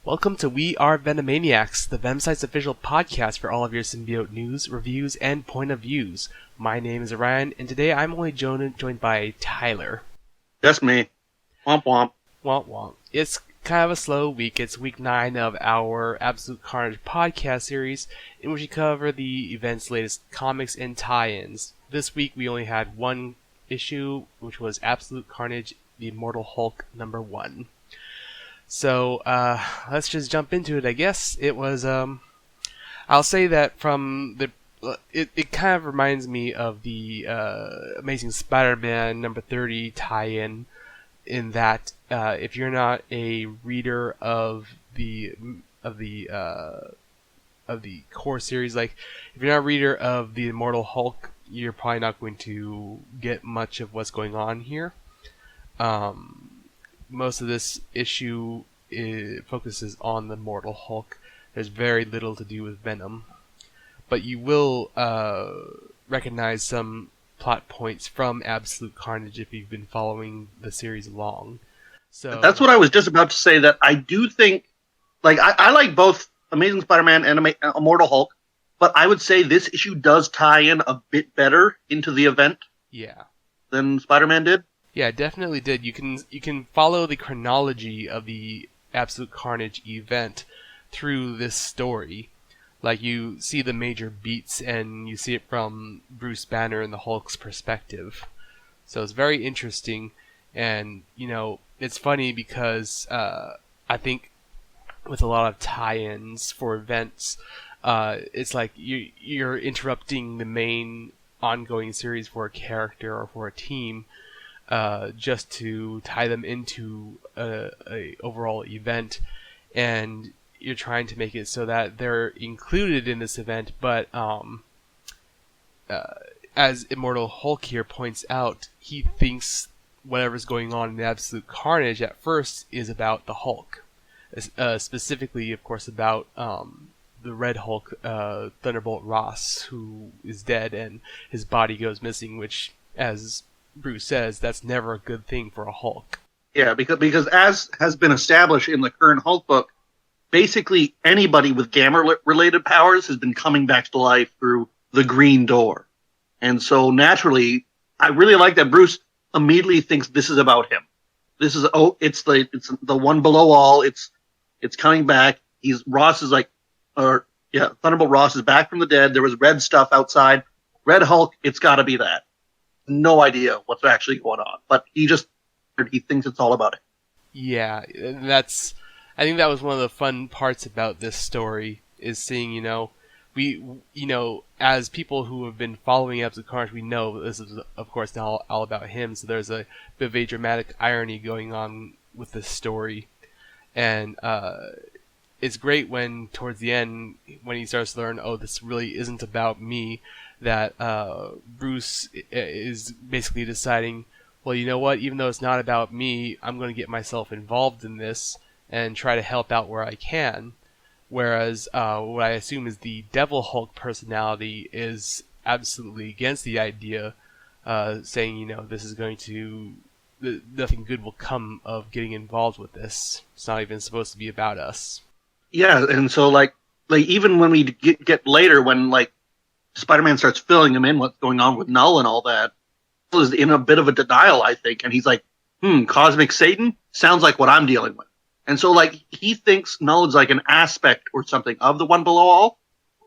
Welcome to We Are Venomaniacs, the Vemsite's official podcast for all of your symbiote news, reviews, and point of views. My name is Orion, and today I'm only joined by Tyler. That's me. Womp womp. Womp womp. It's kind of a slow week. It's week 9 of our Absolute Carnage podcast series, in which we cover the event's latest comics and tie-ins. This week we only had one issue, which was Absolute Carnage, the Immortal Hulk #1. So, let's just jump into it, I guess. It was, I'll say that from the, it kind of reminds me of the, Amazing Spider-Man #30 tie-in, in that, if you're not a reader of the core series, like, if you're not a reader of the Immortal Hulk, you're probably not going to get much of what's going on here. Most of this issue focuses on the Immortal Hulk. There's very little to do with Venom. But you will recognize some plot points from Absolute Carnage if you've been following the series along. So that's what I was just about to say, that I do think, like, I like both Amazing Spider-Man and Immortal Hulk, but I would say this issue does tie in a bit better into the event than Spider-Man did. Yeah, it definitely did. You can follow the chronology of the Absolute Carnage event through this story. Like, you see the major beats and you see it from Bruce Banner and the Hulk's perspective. So it's very interesting, and it's funny because I think with a lot of tie-ins for events, it's like you're interrupting the main ongoing series for a character or for a team, just to tie them into a overall event, and you're trying to make it so that they're included in this event, but as Immortal Hulk here points out, he thinks whatever's going on in Absolute Carnage at first is about the Hulk, specifically, of course, about the Red Hulk, Thunderbolt Ross, who is dead and his body goes missing, which, as Bruce says, that's never a good thing for a Hulk. Yeah, because as has been established in the current Hulk book, basically anybody with gamma-related powers has been coming back to life through the Green Door. And so naturally, I really like that Bruce immediately thinks this is about him. This is, it's the one below all. It's coming back. Thunderbolt Ross is back from the dead. There was red stuff outside. Red Hulk, it's got to be that. No idea what's actually going on, but he thinks it's all about it. Yeah, I think that was one of the fun parts about this story, is seeing, we, as people who have been following Absolute Carnage, we know this is, of course, now all about him, so there's a bit of a dramatic irony going on with this story. And it's great when, towards the end, when he starts to learn, this really isn't about me, that Bruce is basically deciding, well, you know what, even though it's not about me, I'm going to get myself involved in this and try to help out where I can. Whereas what I assume is the Devil Hulk personality is absolutely against the idea, saying, this is going to, nothing good will come of getting involved with this. It's not even supposed to be about us. Yeah, and so like even when we get later, when Spider-Man starts filling him in what's going on with Null and all that, is in a bit of a denial, I think, and he's like, Cosmic Satan? Sounds like what I'm dealing with. And so, he thinks Null is like an aspect or something of the one below all.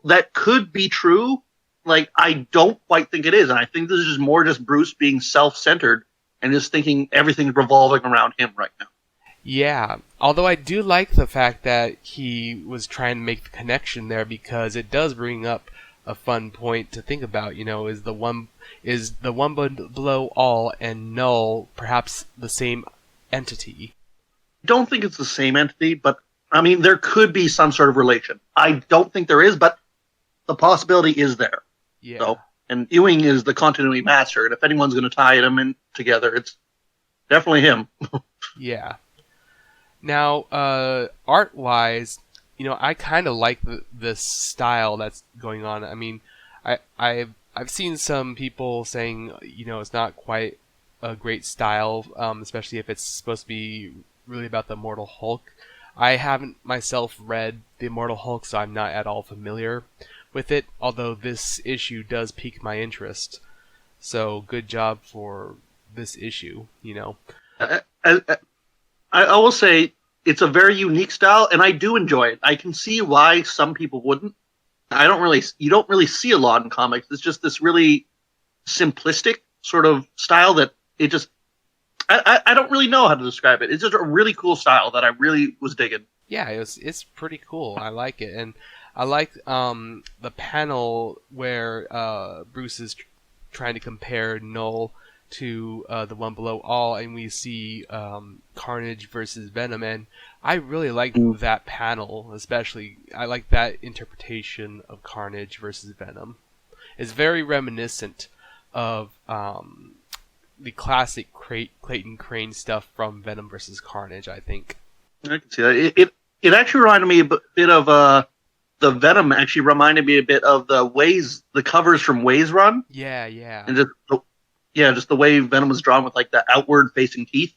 That could be true. I don't quite think it is, and I think this is just Bruce being self-centered and just thinking everything's revolving around him right now. Yeah, although I do like the fact that he was trying to make the connection there, because it does bring up a fun point to think about. Is the one below all and Null perhaps the same entity? I don't think it's the same entity, but I mean, there could be some sort of relation. I don't think there is, but the possibility is there. Yeah. So, and Ewing is the continuity master, and if anyone's going to tie them in together, it's definitely him. Yeah. Now, art-wise, I kind of like this style that's going on. I mean, I've seen some people saying, it's not quite a great style, especially if it's supposed to be really about the Immortal Hulk. I haven't myself read the Immortal Hulk, so I'm not at all familiar with it, although this issue does pique my interest. So good job for this issue, you know. I will say it's a very unique style, and I do enjoy it. I can see why some people wouldn't. You don't really see a lot in comics. It's just this really simplistic sort of style that it just, I don't really know how to describe it. It's just a really cool style that I really was digging. Yeah, it's pretty cool. I like it, and I like the panel where Bruce is trying to compare Null to the one below all, and we see Carnage versus Venom, and I really like that panel, especially. I like that interpretation of Carnage versus Venom. It's very reminiscent of the classic Clayton Crane stuff from Venom versus Carnage, I think. I can see that. It actually reminded me a bit of the Venom. Actually reminded me a bit of the covers from Ways Run. Yeah. And just the way Venom was drawn with like the outward facing teeth.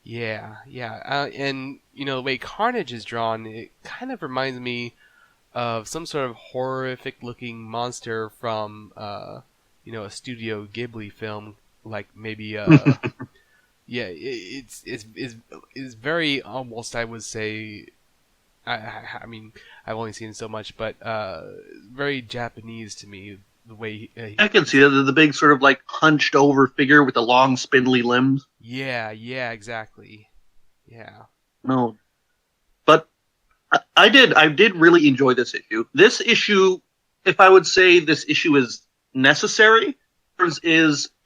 Yeah. And you know, the way Carnage is drawn, it kind of reminds me of some sort of horrific looking monster from a Studio Ghibli film, like maybe yeah, it's very almost, I would say, I mean, I've only seen it so much, but very Japanese to me. The way I can see it, the big sort of like hunched over figure with the long spindly limbs. Yeah, exactly. Yeah. No, but I did really enjoy this issue. This issue, if I would say this issue is necessary,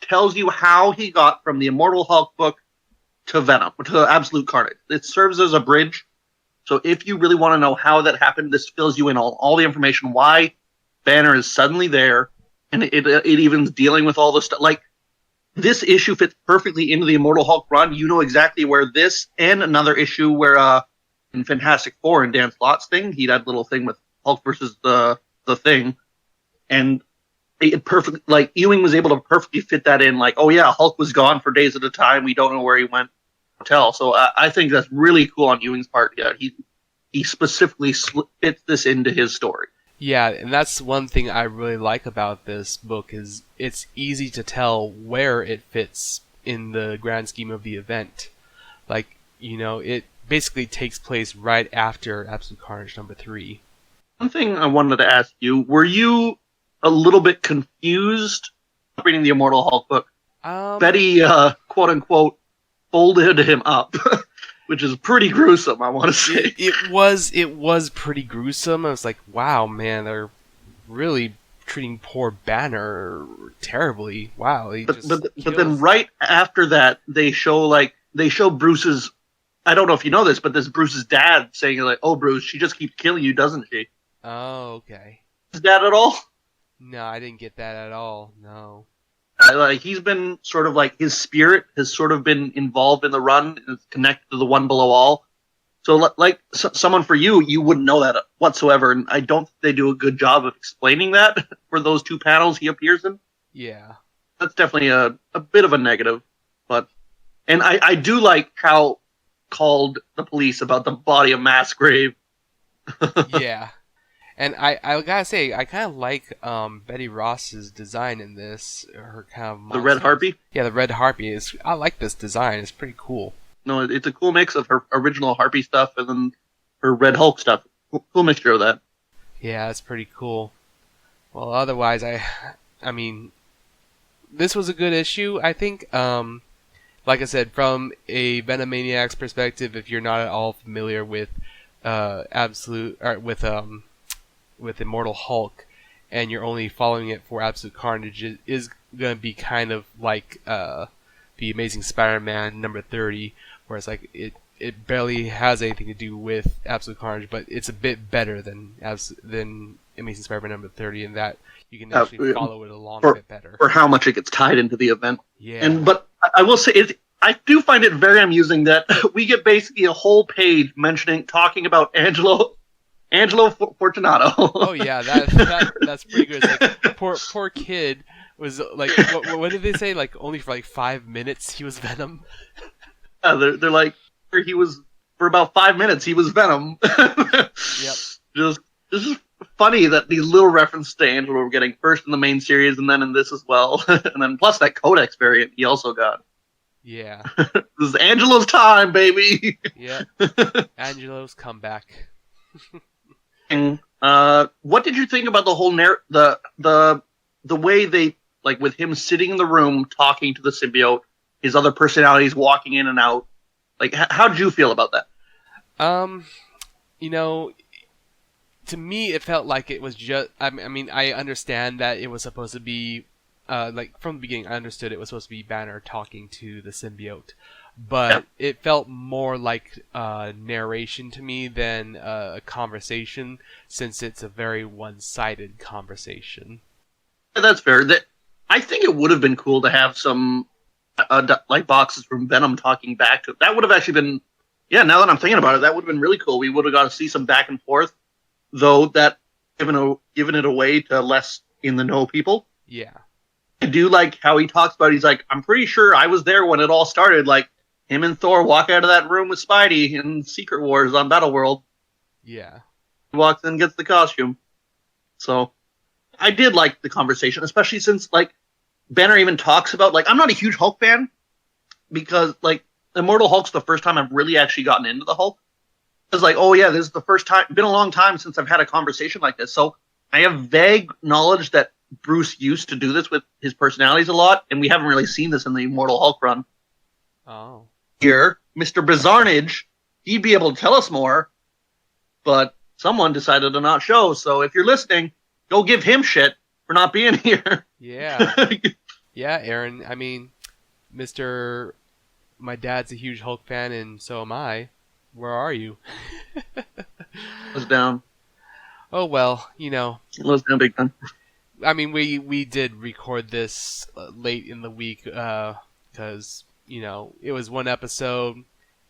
tells you how he got from the Immortal Hulk book to Venom, to Absolute Carnage. It serves as a bridge. So if you really want to know how that happened, this fills you in all the information, why Banner is suddenly there, and it even's dealing with all this stuff. Like, this issue fits perfectly into the Immortal Hulk run. You know exactly where this and another issue where in Fantastic Four in Dan Slott's thing, he had a little thing with Hulk versus the Thing, and it perfectly, like, Ewing was able to perfectly fit that in. Like, oh yeah, Hulk was gone for days at a time. We don't know where he went. Tell. So I think that's really cool on Ewing's part. Yeah, he specifically fits this into his story. Yeah, and that's one thing I really like about this book is it's easy to tell where it fits in the grand scheme of the event. Like, it basically takes place right after Absolute Carnage number 3. One thing I wanted to ask you, were you a little bit confused reading the Immortal Hulk book? Betty, quote unquote, folded him up, which is pretty gruesome, I want to say. It was pretty gruesome. I was like, wow, man, they're really treating poor Banner terribly. Wow. But then right after that, they show Bruce's, I don't know if you know this, but this Bruce's dad saying like, oh, Bruce, she just keeps killing you, doesn't she? Oh, okay. His dad at all? No, I didn't get that at all. No. Like, he's been sort of like, his spirit has sort of been involved in the run, and it's connected to the one below all. So like someone for you wouldn't know that whatsoever, and I don't think they do a good job of explaining that for those 2 panels he appears in. Yeah. That's definitely a bit of a negative, and I do like how called the police about the body of Massgrave. Yeah. And I gotta say, I kind of like Betty Ross's design in this. Her kind of monsters. The Red Harpy? Yeah, the Red Harpy. I like this design. It's pretty cool. No, it's a cool mix of her original Harpy stuff and then her Red Hulk stuff. Cool mixture of that. Yeah, it's pretty cool. Well, otherwise, I mean, this was a good issue, I think. Like I said, from a Venomaniacs perspective, if you're not at all familiar with with Immortal Hulk, and you're only following it for Absolute Carnage, it is going to be kind of like the Amazing Spider-Man number 30, where it's like it barely has anything to do with Absolute Carnage, but it's a bit better than Amazing Spider-Man number 30 in that you can actually follow it along a bit better. For how much it gets tied into the event. Yeah. But I will say, I do find it very amusing that we get basically a whole page talking about Angelo Fortunato. Oh yeah, that's pretty good. It's like, poor kid was like, what did they say? Like only for like 5 minutes he was Venom. Yeah, they're like, he was for about 5 minutes he was Venom. Yep. Just this is funny that these little references to Angelo were getting first in the main series and then in this as well, and then plus that Codex variant he also got. Yeah. This is Angelo's time, baby. Yep. Angelo's comeback. And, what did you think about the whole the way they, like, with him sitting in the room talking to the symbiote, his other personalities walking in and out? Like, how did you feel about that? You know, to me, it felt like it was just. I mean, I understand that it was supposed to be, like from the beginning, I understood it was supposed to be Banner talking to the symbiote, but it felt more like narration to me than a conversation, since it's a very one-sided conversation. Yeah, that's fair. I think it would have been cool to have some like boxes from Venom talking back to. That would have actually been. Yeah, now that I'm thinking about it, that would have been really cool. We would have got to see some back and forth, though that given it away to less in the know people. Yeah. I do like how he talks about. He's like, I'm pretty sure I was there when it all started. Like him and Thor walk out of that room with Spidey in Secret Wars on Battleworld. Yeah. He walks in and gets the costume. So I did like the conversation, especially since like Banner even talks about, like, I'm not a huge Hulk fan because like Immortal Hulk's the first time I've really actually gotten into the Hulk. I was like, oh yeah, this is the first time. Been a long time since I've had a conversation like this. So I have vague knowledge that Bruce used to do this with his personalities a lot, and we haven't really seen this in the Immortal Hulk run. Oh. Here, Mr. Bizarnage, he'd be able to tell us more, but someone decided to not show. So if you're listening, go give him shit for not being here. Yeah. Yeah, Aaron. I mean, my dad's a huge Hulk fan, and so am I. Where are you? Was down. Oh well, you know. It was down big time. I mean, we did record this late in the week because you know it was one episode,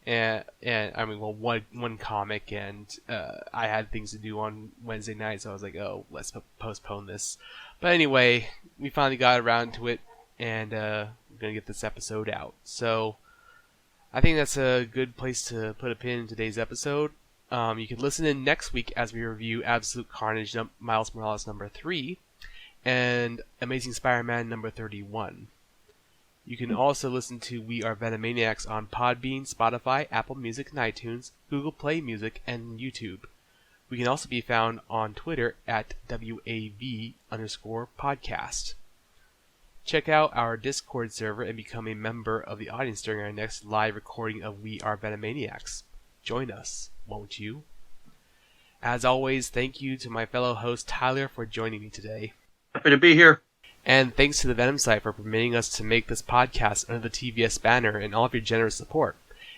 and I mean, well, one comic, and I had things to do on Wednesday night, so I was like, oh, let's postpone this. But anyway, we finally got around to it, and we're gonna get this episode out. So I think that's a good place to put a pin in today's episode. You can listen in next week as we review Absolute Carnage, Miles Morales number 3, and Amazing Spider-Man number 31. You can also listen to We Are Venomaniacs on Podbean, Spotify, Apple Music, and iTunes, Google Play Music, and YouTube. We can also be found on Twitter at WAV_podcast. Check out our Discord server and become a member of the audience during our next live recording of We Are Venomaniacs. Join us, won't you? As always, thank you to my fellow host Tyler for joining me today. Happy to be here. And thanks to the Venom site for permitting us to make this podcast under the TVS banner and all of your generous support.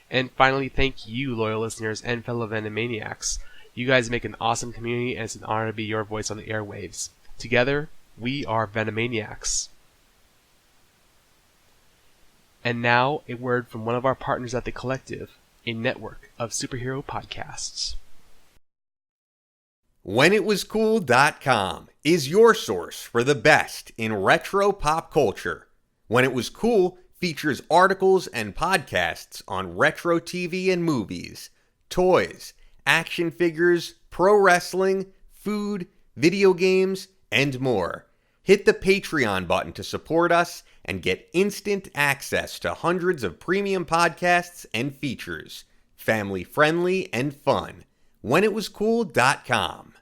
And finally, thank you, loyal listeners and fellow Venomaniacs. You guys make an awesome community, and it's an honor to be your voice on the airwaves. Together, we are Venomaniacs. And now, a word from one of our partners at The Collective, a network of superhero podcasts. WhenItWasCool.com is your source for the best in retro pop culture. When It Was Cool features articles and podcasts on retro TV and movies, toys, action figures, pro wrestling, food, video games, and more. Hit the Patreon button to support us and get instant access to hundreds of premium podcasts and features. Family friendly and fun. WhenItWasCool.com.